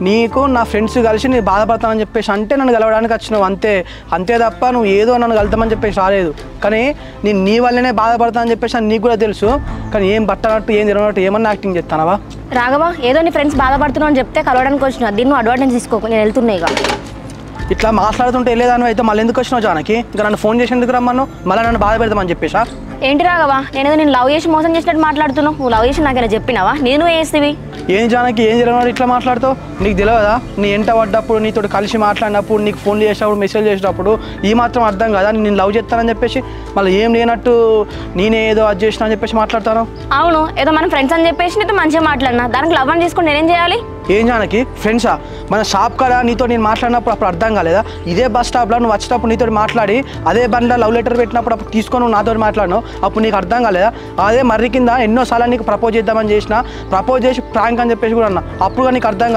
నీకు నా ఫ్రెండ్స్ కలిసి నేను బాధపడతానని చెప్పేసి అంటే నన్ను కలవడానికి వచ్చినావు అంతే తప్ప నువ్వు ఏదో నన్ను కలుతామని చెప్పేసి రాలేదు. కానీ నేను నీ వల్లనే బాధపడతానని చెప్పేసి నీకు కూడా తెలుసు. కానీ ఏం పట్టనట్టు ఏం తిరగనట్టు ఏమన్నా యాక్టింగ్ చేస్తానవా? రాఘవా, ఏదో నీ ఫ్రెండ్స్ బాధపడుతున్నావు అని చెప్తే కలవడానికి వచ్చినా, దీన్ని నువ్వు అడ్వాంటేజ్ తీసుకోకు, నేను వెళ్తున్నాయి. ఇట్లా మాట్లాడుతుంటే వెళ్ళేదాన్ని అయితే మళ్ళీ ఎందుకు వచ్చినావు జానకి? ఇంకా నన్ను ఫోన్ చేసి ఎందుకు రమ్మను? మళ్ళీ నన్ను బాధ పెడతామని చెప్పేసా? ఏంటి రాఘవా, నేనేదో నేను లవ్ చేసి మోసం చేసినట్టు మాట్లాడుతున్నావు. నువ్వు లవ్ చేసి నాకేనా చెప్పినావా? నేను వేస్తేవి ఏం జానకి, ఏం జరిగినాడు ఇట్లా మాట్లాడుతావు? నీకు తెలియదా? నీ ఎంట పడ్డప్పుడు, నీతో కలిసి మాట్లాడినప్పుడు, నీకు ఫోన్ చేసినప్పుడు, మెసేజ్ చేసినప్పుడు ఈ మాత్రం అర్థం కదా నేను లవ్ చేస్తానని చెప్పేసి మళ్ళీ ఏం లేనట్టు నేనే ఏదో అది చేసినా అని చెప్పేసి మాట్లాడతాను. అవును, ఏదో మనం ఫ్రెండ్స్ అని చెప్పేసి నీతో మంచిగా మాట్లాడినా, దానికి లవ్ అని చేసుకుని నేనేం చేయాలి? ఏం జానకి ఫ్రెండ్సా? మన షాప్ కదా నీతో నేను మాట్లాడినప్పుడు అప్పుడు అర్థం కాలేదా? ఇదే బస్ స్టాప్లో నువ్వు వచ్చేటప్పుడు నీతో మాట్లాడి అదే బండ్లో లవ్ లెటర్ పెట్టినప్పుడు అప్పుడు తీసుకొని నువ్వు నాతో మాట్లాడినావు, అప్పుడు నీకు అర్థం కాలేదా? అదే మర్రి కింద ఎన్నోసార్లు నీకు ప్రపోజ్ చేద్దామని చేసిన, ప్రపోజ్ చేసి ప్రాంక్ అని చెప్పేసి కూడా అన్నా, అప్పుడు నీకు అర్థం కాలేదు.